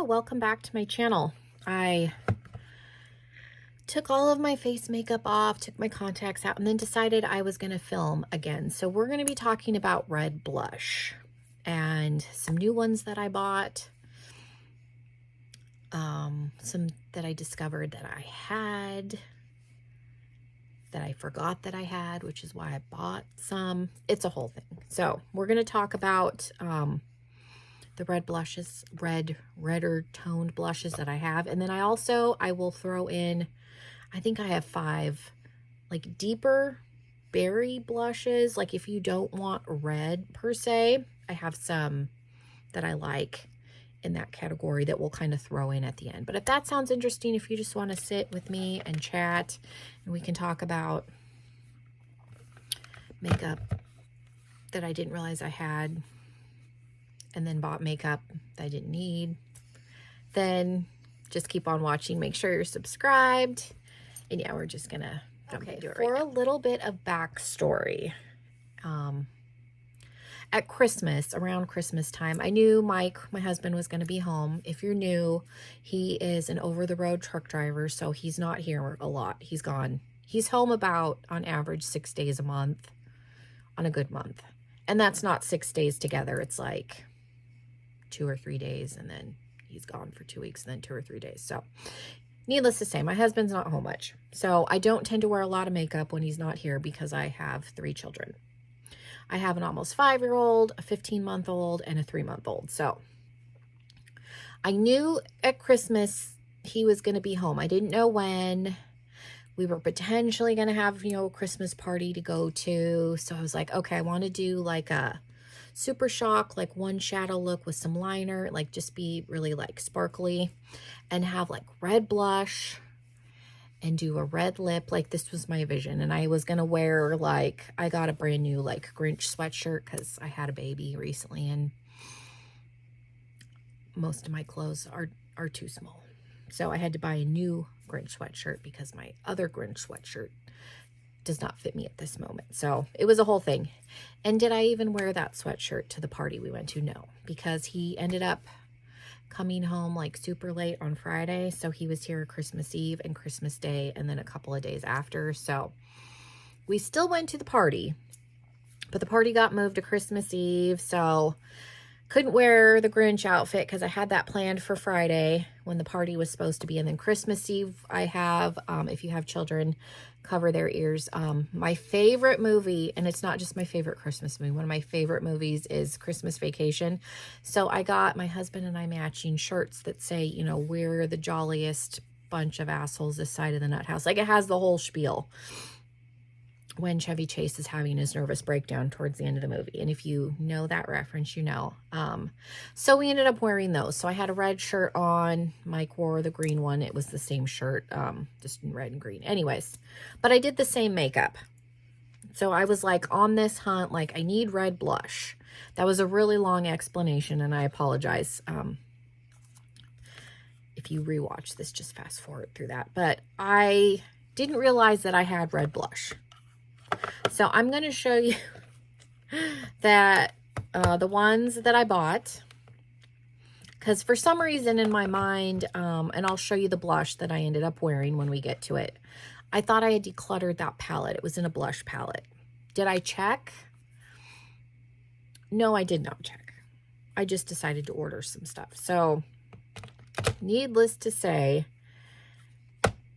welcome back to my channel. I took all of my face makeup off, took my contacts out, and then decided I was going to film again. So we're going to be talking about red blush and some new ones that I bought, some that I discovered that I had, that I forgot that I had, which is why I bought some. It's a whole thing. So we're going to talk about the red blushes, redder toned blushes that I have. And then I will throw in, I think I have 5 like deeper berry blushes. Like if you don't want red per se, I have some that I like in that category that we'll kind of throw in at the end. But if that sounds interesting, if you just want to sit with me and chat and we can talk about makeup that I didn't realize I had, and then bought makeup that I didn't need, then just keep on watching. Make sure you're subscribed. And yeah, we're just gonna jump into it right now. For a little bit of backstory, at Christmas, around Christmas time, I knew Mike, my husband, was gonna be home. If you're new, he is an over-the-road truck driver, so he's not here a lot. He's gone. He's home about, on average, 6 days a month, on a good month. And that's not 6 days together. It's like 2 or 3 days, and then he's gone for 2 weeks, and then 2 or 3 days. So needless to say, my husband's not home much. So I don't tend to wear a lot of makeup when he's not here because I have 3 children. I have an almost 5-year-old, a 15-month-old, and a 3-month-old. So I knew at Christmas he was going to be home. I didn't know when. We were potentially going to have, a Christmas party to go to. So I was like, okay, I want to do like a super shock, like one shadow look with some liner, like just be really like sparkly, and have like red blush and do a red lip. Like this was my vision. And I was going to wear like, I got a brand new like Grinch sweatshirt because I had a baby recently and most of my clothes are too small. So I had to buy a new Grinch sweatshirt because my other Grinch sweatshirt does not fit me at this moment. So it was a whole thing. And did I even wear that sweatshirt to the party we went to? No, because he ended up coming home like super late on Friday. So he was here Christmas Eve and Christmas Day and then a couple of days after. So we still went to the party, but the party got moved to Christmas Eve. So couldn't wear the Grinch outfit because I had that planned for Friday when the party was supposed to be. And then Christmas Eve, I have, if you have children, cover their ears. My favorite movie, and it's not just my favorite Christmas movie, one of my favorite movies is Christmas Vacation. So I got my husband and I matching shirts that say, we're the jolliest bunch of assholes this side of the nut house. Like it has the whole spiel when Chevy Chase is having his nervous breakdown towards the end of the movie. And if you know that reference, so we ended up wearing those. So I had a red shirt on. Mike wore the green one. It was the same shirt, just in red and green. Anyways, but I did the same makeup. So I was like on this hunt, like I need red blush. That was a really long explanation and I apologize. If you rewatch this, just fast forward through that. But I didn't realize that I had red blush. So I'm going to show you that the ones that I bought, because for some reason in my mind, and I'll show you the blush that I ended up wearing when we get to it, I thought I had decluttered that palette. It was in a blush palette. Did I check? No, I did not check. I just decided to order some stuff. So needless to say,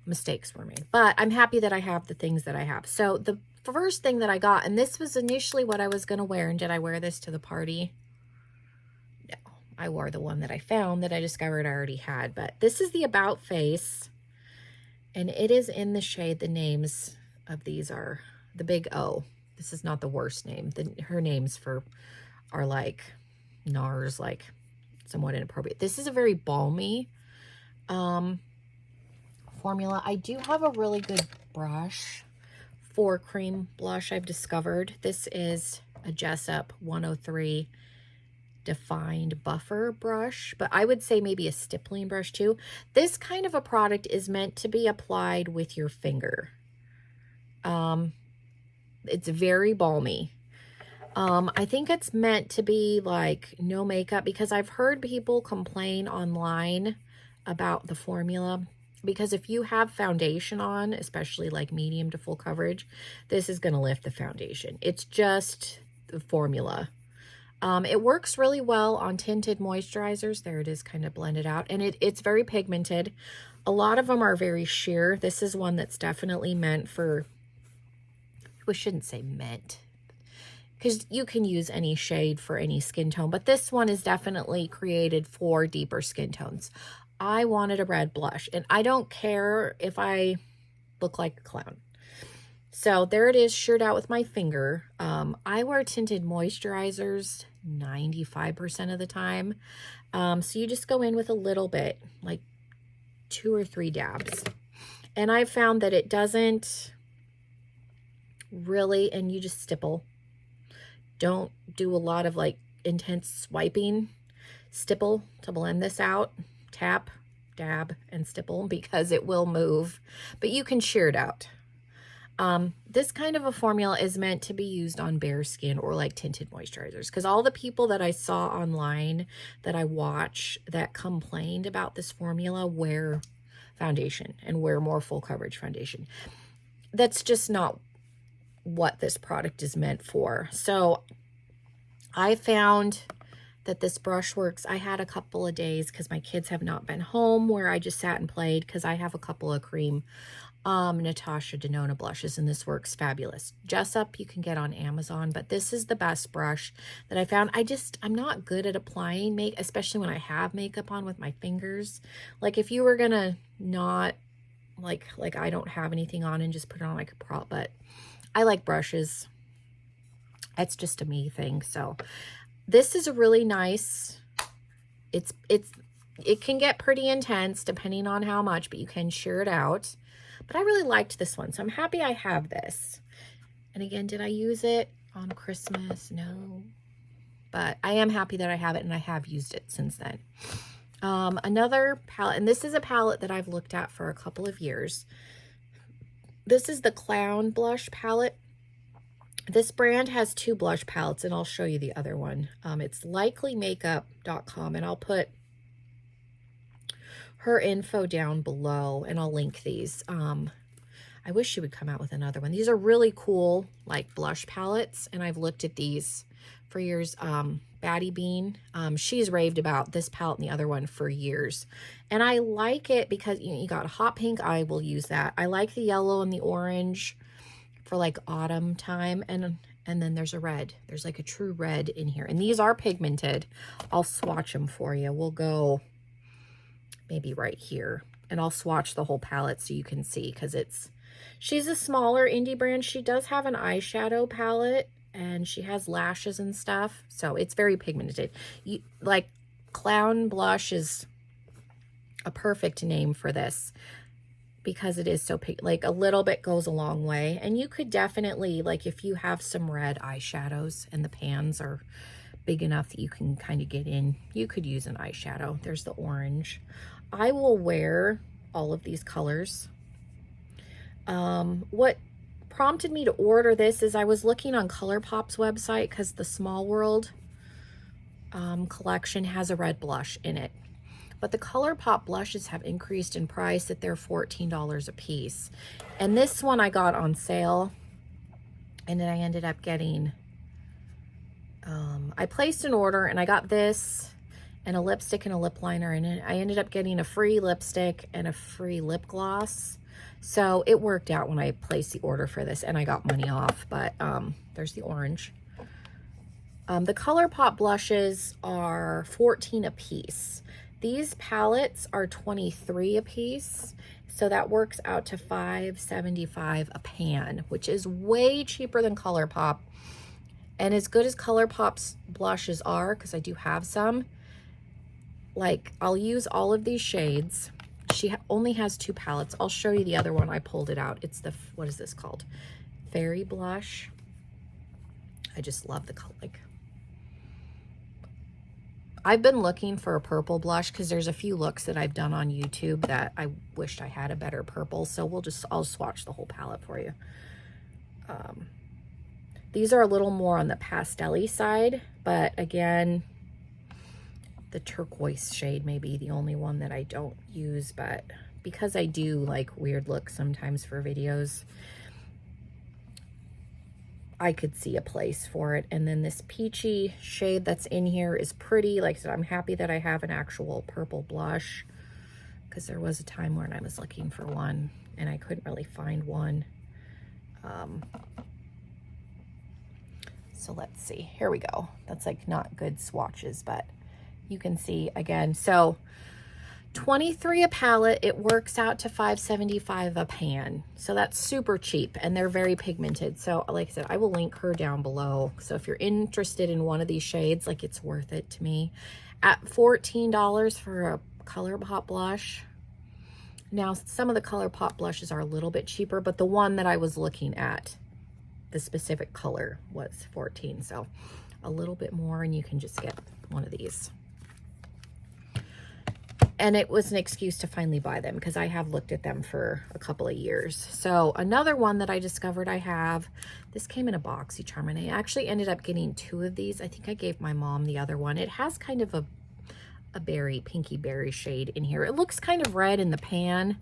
mistakes were made, but I'm happy that I have the things that I have. So the first thing that I got, and this was initially what I was going to wear, and did I wear this to the party? No, I wore the one that I found that I discovered I already had, but this is the About Face, and it is in the shade, the names of these are the big O. This is not the worst name. Her names are like NARS, like somewhat inappropriate. This is a very balmy formula. I do have a really good brush for cream blush I've discovered. This is a Jessup 103 defined buffer brush, but I would say maybe a stippling brush too. This kind of a product is meant to be applied with your finger. It's very balmy. I think it's meant to be like no makeup, because I've heard people complain online about the formula. Because if you have foundation on, especially like medium to full coverage, this is going to lift the foundation. It's just the formula. It works really well on tinted moisturizers. There it is, kind of blended out. And it's very pigmented. A lot of them are very sheer. This is one that's definitely meant for, we shouldn't say meant, because you can use any shade for any skin tone, but this one is definitely created for deeper skin tones. I wanted a red blush, and I don't care if I look like a clown. So there it is, sheared out with my finger. I wear tinted moisturizers 95% of the time. So you just go in with a little bit, like 2 or 3 dabs. And I found that it doesn't really, and you just stipple. Don't do a lot of like intense swiping. Stipple to blend this out. Tap, dab, and stipple, because it will move, but you can shear it out. This kind of a formula is meant to be used on bare skin or like tinted moisturizers, because all the people that I saw online that I watch that complained about this formula wear foundation and wear more full coverage foundation. That's just not what this product is meant for. So I found that this brush works. I had a couple of days because my kids have not been home where I just sat and played, because I have a couple of cream Natasha Denona blushes, and this works fabulous. Jessup you can get on Amazon, but this is the best brush that I found. I'm not good at applying makeup, especially when I have makeup on with my fingers. Like if you were gonna not like I don't have anything on and just put it on like a prop, but I like brushes. It's just a me thing. So this is a really nice, it can get pretty intense depending on how much, but you can shear it out. But I really liked this one, so I'm happy I have this. And again, did I use it on Christmas? No. But I am happy that I have it, and I have used it since then. Another palette, and this is a palette that I've looked at for a couple of years. This is the Clown Blush palette. This brand has 2 blush palettes, and I'll show you the other one. It's likelymakeup.com, and I'll put her info down below, and I'll link these. I wish she would come out with another one. These are really cool, like blush palettes, and I've looked at these for years. Batty Bean, she's raved about this palette and the other one for years, and I like it because you got a hot pink. I will use that. I like the yellow and the orange for like autumn time, and then there's a red. There's like a true red in here, and these are pigmented. I'll swatch them for you. We'll go maybe right here, and I'll swatch the whole palette so you can see, because she's a smaller indie brand. She does have an eyeshadow palette, and she has lashes and stuff, so it's very pigmented. Like Clown Blush is a perfect name for this, because it is so like a little bit goes a long way. And you could definitely, like if you have some red eyeshadows and the pans are big enough that you can kind of get in, you could use an eyeshadow. There's the orange. I will wear all of these colors. What prompted me to order this is I was looking on ColourPop's website, because the Small World collection has a red blush in it. But the ColourPop blushes have increased in price, that they're $14 a piece. And this one I got on sale, and then I ended up getting, I placed an order, and I got this and a lipstick and a lip liner, and I ended up getting a free lipstick and a free lip gloss. So it worked out when I placed the order for this, and I got money off. But there's the orange. The ColourPop blushes are $14 a piece. These palettes are $23 a piece, so that works out to $5.75 a pan, which is way cheaper than ColourPop. And as good as ColourPop's blushes are, because I do have some, like I'll use all of these shades. She only has 2 palettes. I'll show you the other one. I pulled it out. It's the, what is this called? Fairy Blush. I just love the color. Like, I've been looking for a purple blush, because there's a few looks that I've done on YouTube that I wished I had a better purple. So I'll swatch the whole palette for you. These are a little more on the pastel-y side, but again, the turquoise shade may be the only one that I don't use, but because I do like weird looks sometimes for videos, I could see a place for it. And then this peachy shade that's in here is pretty. Like I said, I'm happy that I have an actual purple blush, because there was a time when I was looking for one and I couldn't really find one. So let's see, here we go. That's like not good swatches, but you can see again. So 23 a palette, it works out to $5.75 a pan. So that's super cheap, and they're very pigmented. So like I said, I will link her down below. So if you're interested in one of these shades, like, it's worth it to me. At $14 for a ColourPop blush. Now, some of the ColourPop blushes are a little bit cheaper, but the one that I was looking at, the specific color, was $14. So a little bit more, and you can just get one of these. And it was an excuse to finally buy them, because I have looked at them for a couple of years. So another one that I discovered I have, this came in a BoxyCharm, and I actually ended up getting 2 of these. I think I gave my mom the other one. It has kind of a berry, pinky berry shade in here. It looks kind of red in the pan.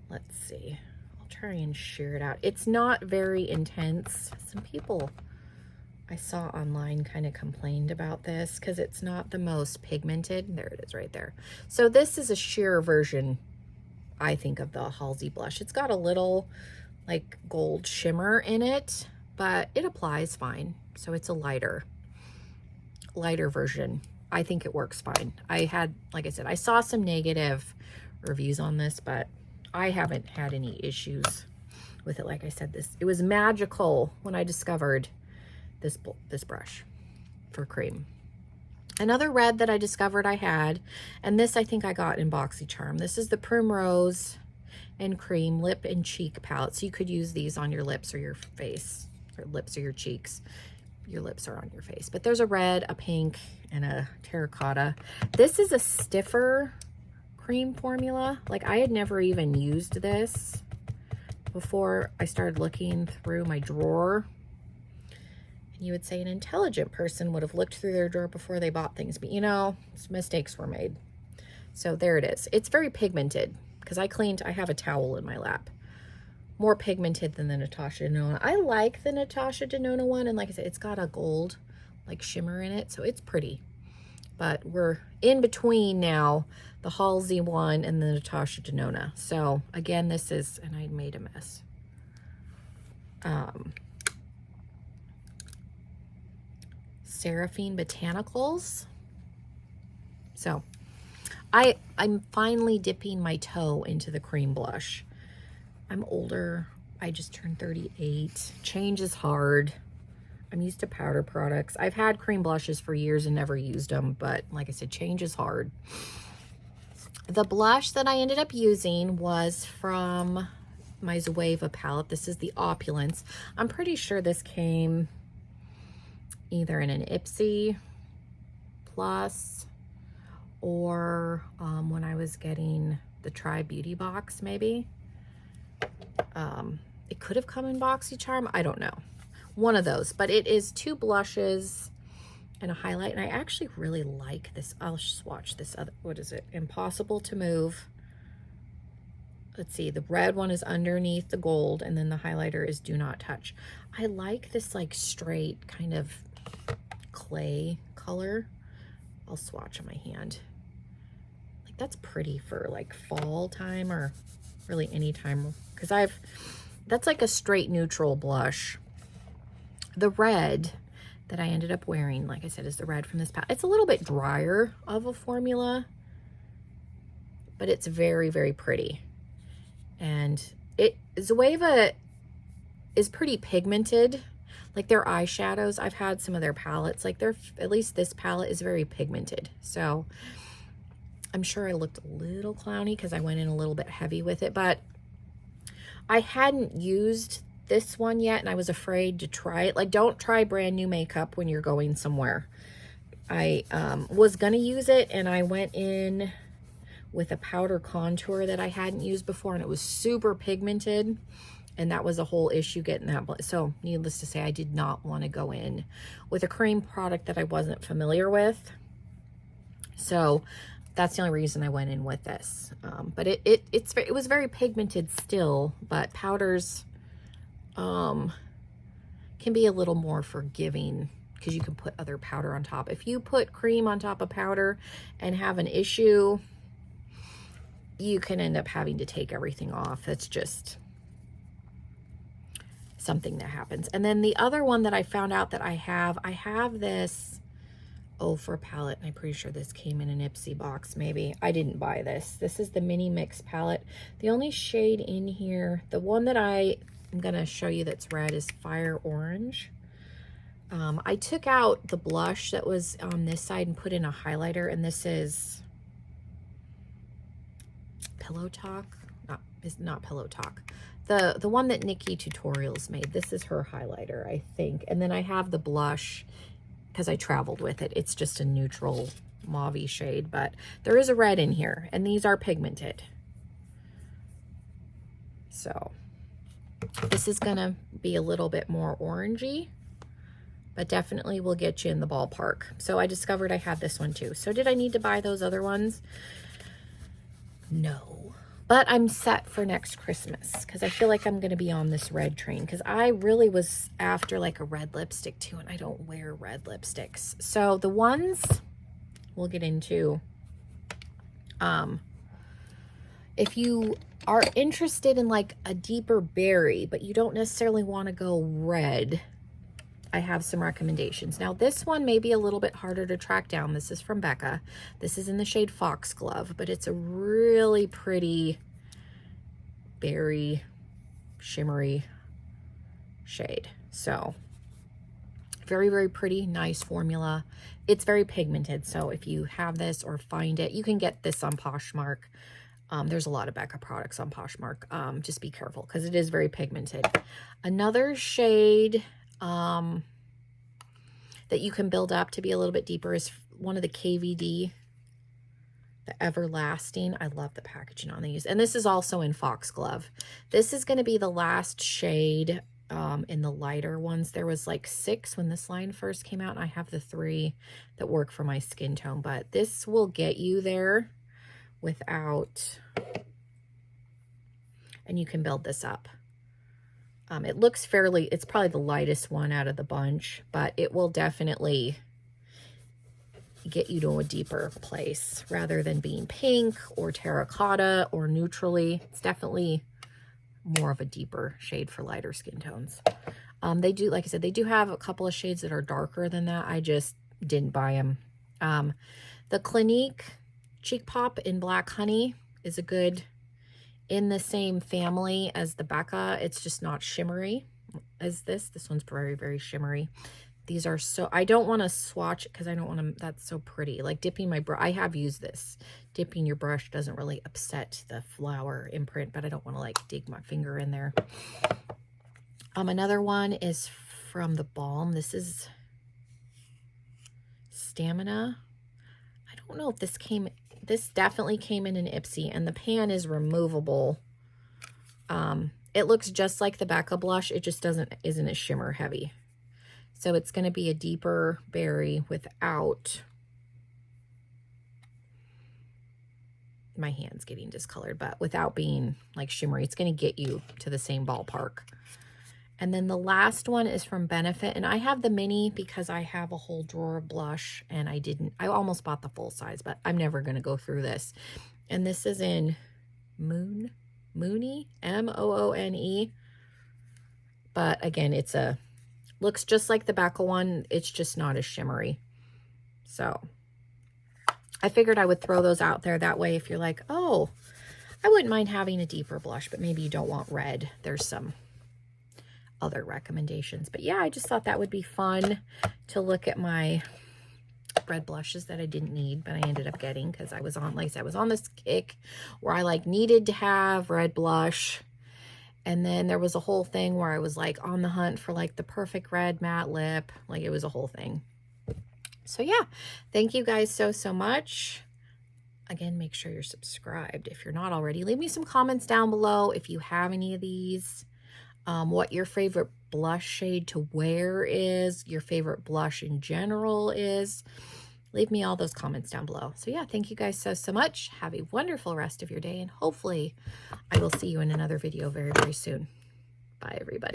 Let's see. I'll try and share it out. It's not very intense. Some people I saw online kind of complained about this because it's not the most pigmented. There it is right there. So this is a sheer version, I think, of the Halsey blush. It's got a little like gold shimmer in it, but it applies fine. So it's a lighter version. I think it works fine. I had, like I said, I saw some negative reviews on this, but I haven't had any issues with it. Like I said, it was magical when I discovered this brush for cream. Another red that I discovered I had, and this I think I got in BoxyCharm. This is the Primrose and Cream Lip and Cheek palette. So you could use these on your lips or your face, or lips or your cheeks. Your lips are on your face. But there's a red, a pink, and a terracotta. This is a stiffer cream formula. Like, I had never even used this before I started looking through my drawer. And you would say an intelligent person would have looked through their drawer before they bought things, but you know, mistakes were made. So there it is. It's very pigmented, because I have a towel in my lap. More pigmented than the Natasha Denona. I like the Natasha Denona one, and like I said, it's got a gold like shimmer in it, so it's pretty. But we're in between now, the Halsey one and the Natasha Denona. So again, this is, and I made a mess. Seraphine Botanicals. So I'm finally dipping my toe into the cream blush. I'm older. I just turned 38. Change is hard. I'm used to powder products. I've had cream blushes for years and never used them, but like I said, change is hard. The blush that I ended up using was from my Zoeva palette. This is the Opulence. I'm pretty sure this came either in an Ipsy Plus or when I was getting the Try Beauty box, maybe. It could have come in BoxyCharm. I don't know. One of those. But it is 2 blushes and a highlight. And I actually really like this. I'll swatch this other. What is it? Impossible to Move. Let's see. The red one is underneath the gold. And then the highlighter is Do Not Touch. I like this like straight kind of clay color. I'll swatch on my hand. Like, that's pretty for like fall time, or really any time, because that's like a straight neutral blush. The red that I ended up wearing, like I said, is the red from this palette. It's a little bit drier of a formula, but it's very, very pretty. And Zoeva is pretty pigmented. Like, their eyeshadows, I've had some of their palettes, like at least this palette is very pigmented. So I'm sure I looked a little clowny because I went in a little bit heavy with it, but I hadn't used this one yet, and I was afraid to try it. Like, don't try brand new makeup when you're going somewhere. I was gonna use it, and I went in with a powder contour that I hadn't used before, and it was super pigmented, and that was a whole issue getting that. So needless to say, I did not want to go in with a cream product that I wasn't familiar with. So that's the only reason I went in with this. But it was very pigmented still, but powders can be a little more forgiving because you can put other powder on top. If you put cream on top of powder and have an issue, you can end up having to take everything off. It's just something that happens. And then the other one that I found out that I have this for palette, and I'm pretty sure this came in an Ipsy box. Maybe I didn't buy this. This is the mini mix palette. The only shade in here, the one that I'm gonna show you that's red, is Fire Orange. I took out the blush that was on this side and put in a highlighter, and this is Pillow Talk. It's not Pillow Talk. The one that Nikki Tutorials made. This is her highlighter, I think. And then I have the blush because I traveled with it. It's just a neutral mauve-y shade, but there is a red in here, and these are pigmented. So this is gonna be a little bit more orangey, but definitely will get you in the ballpark. So I discovered I had this one too. So did I need to buy those other ones? No. But I'm set for next Christmas because I feel like I'm going to be on this red train, because I really was after like a red lipstick too, and I don't wear red lipsticks. So the ones we'll get into, if you are interested in like a deeper berry, but you don't necessarily want to go red, I have some recommendations. Now this one may be a little bit harder to track down. This is from Becca. This is in the shade Foxglove, but it's a really pretty berry shimmery shade. So very, very pretty, nice formula. It's very pigmented. So if you have this or find it, you can get this on Poshmark. There's a lot of Becca products on Poshmark. Just be careful because it is very pigmented. Another shade that you can build up to be a little bit deeper is one of the KVD, the Everlasting. I love the packaging on these. And this is also in Foxglove. This is going to be the last shade in the lighter ones. There was like 6 when this line first came out, and I have the 3 that work for my skin tone. But this will get you there without, and you can build this up. It looks fairly, it's probably the lightest one out of the bunch, but it will definitely get you to a deeper place rather than being pink or terracotta or neutrally. It's definitely more of a deeper shade for lighter skin tones. They do, like I said, they do have a couple of shades that are darker than that. I just didn't buy them. The Clinique Cheek Pop in Black Honey is a good, in the same family as the Becca. It's just not shimmery as this. This one's very, very shimmery. These are so, I don't want to swatch it because I don't want to, that's so pretty. Like dipping my brush, I have used this. Dipping your brush doesn't really upset the flower imprint, but I don't want to like dig my finger in there. Another one is from the Balm. This is Stamina. I don't know if this came, this definitely came in an Ipsy, and the pan is removable. It looks just like the Becca blush. It just isn't as shimmer heavy. So it's going to be a deeper berry without, my hand's getting discolored, but without being like shimmery. It's going to get you to the same ballpark. And then the last one is from Benefit, and I have the mini because I have a whole drawer of blush, and I almost bought the full size, but I'm never going to go through this. And this is in Moony, M-O-O-N-E. But again, looks just like the Becca one. It's just not as shimmery. So I figured I would throw those out there. That way, if you're like, oh, I wouldn't mind having a deeper blush, but maybe you don't want red, there's some other recommendations. But yeah, I just thought that would be fun to look at my red blushes that I didn't need, but I ended up getting because I was on, like I said, I was on this kick where I like needed to have red blush. And then there was a whole thing where I was like on the hunt for like the perfect red matte lip. Like it was a whole thing. So yeah, thank you guys so much. Again, make sure you're subscribed if you're not already. Leave me some comments down below if you have any of these, what your favorite blush shade to wear is, your favorite blush in general is. Leave me all those comments down below. So yeah, thank you guys so much. Have a wonderful rest of your day, and hopefully I will see you in another video very, very soon. Bye, everybody.